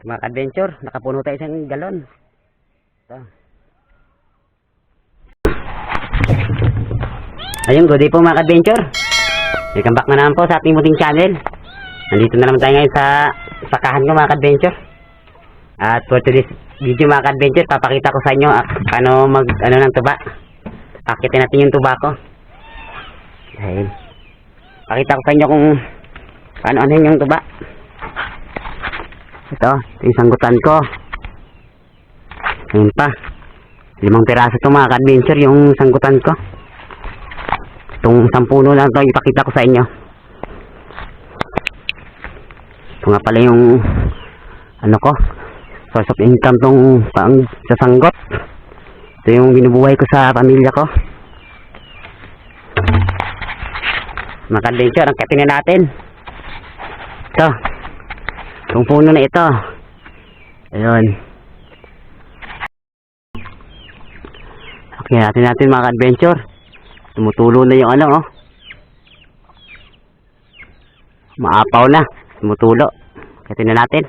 Mga adventure, nakapuno tayo isang galon. Ito. Ayun, good day po mga adventure. Welcome back na naman po sa ating muting channel. Nandito na naman tayo ngayon sa sakahan ko mga adventure. At for today's video mga adventure, papakita ko sa inyo paano ng tuba. Pakitin natin yung tuba ko. Ayun. Pakita ko sa inyo kung paano yung tuba. Ito yung sanggutan ko. Ayun pa. 5 piraso ito mga adventure yung sanggutan ko. Itong 10 puno lang ito ipakita ko sa inyo. Ito nga pala yung ano ko, source of income tong pang sasanggot. Ito yung binubuhay ko sa pamilya ko. Mga adventure, ang katingin natin ito, itong puno na ito. Ayun, okay natin mga adventure. Tumutulo na yung ano, oh. Maapaw na, tumutulo. Katingin natin.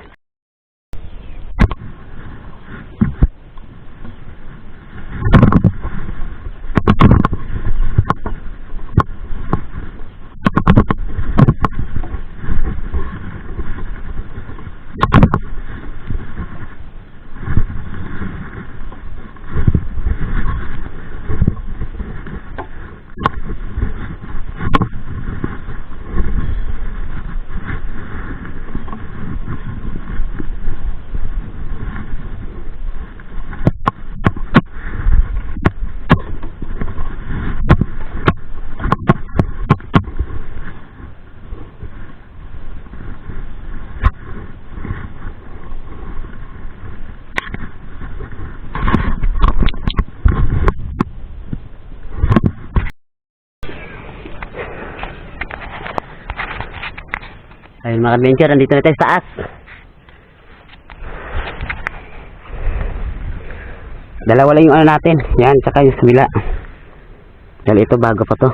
Ayun mga adventure, nandito na tayo sa taas. Dalawa lang yung ano natin. Yan, tsaka yung sabila. Dahil ito bago pa to.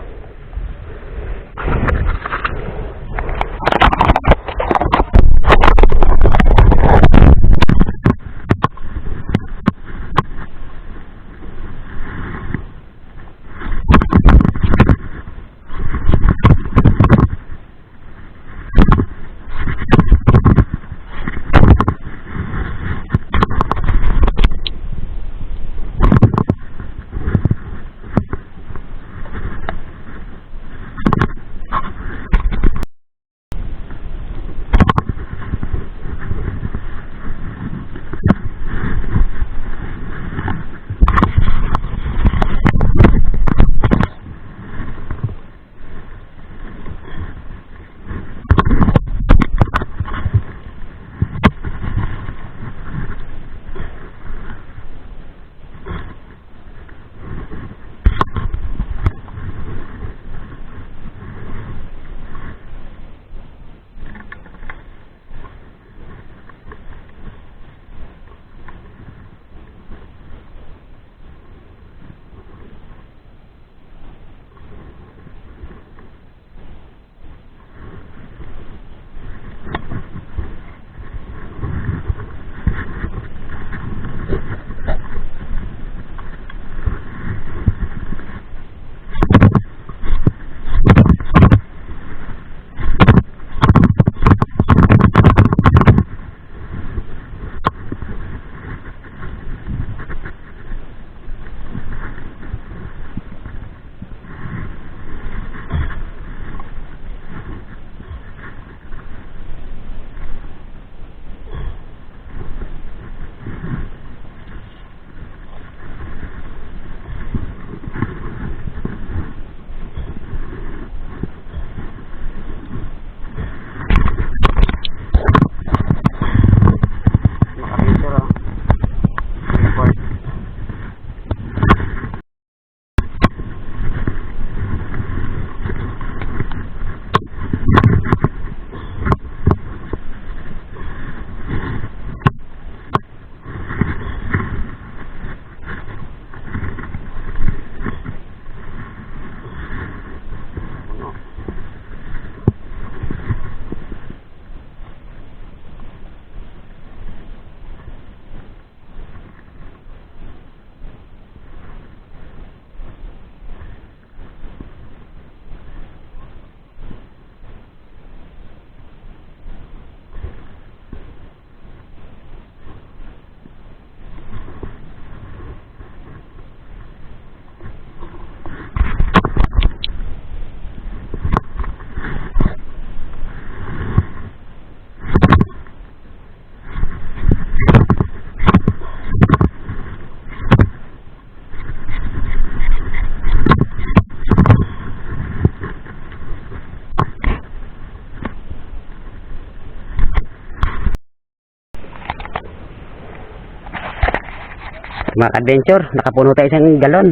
Mga ka-adventure, nakapuno tayo isang galon.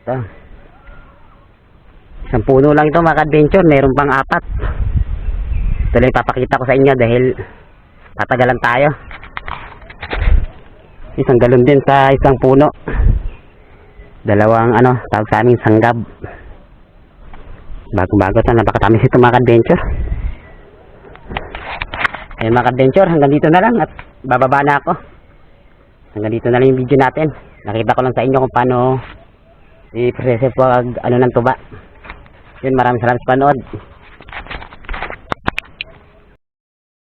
Ito. Isang puno lang ito mga ka-adventure, meron pang 4. Ito lang ipapakita ko sa inyo dahil tatagalan tayo. Isang galon din sa isang puno. Dalawang tawag sa aming sanggab. Bago-bago ito, napakatamis ito mga ka-adventure. Ayan mga ka-adventure, hanggang dito na lang at bababa na ako. Hanggang dito na lang yung video natin. Nakita ko lang sa inyo kung paano i-process po ng tuba. Yun, maraming salamat sa panood.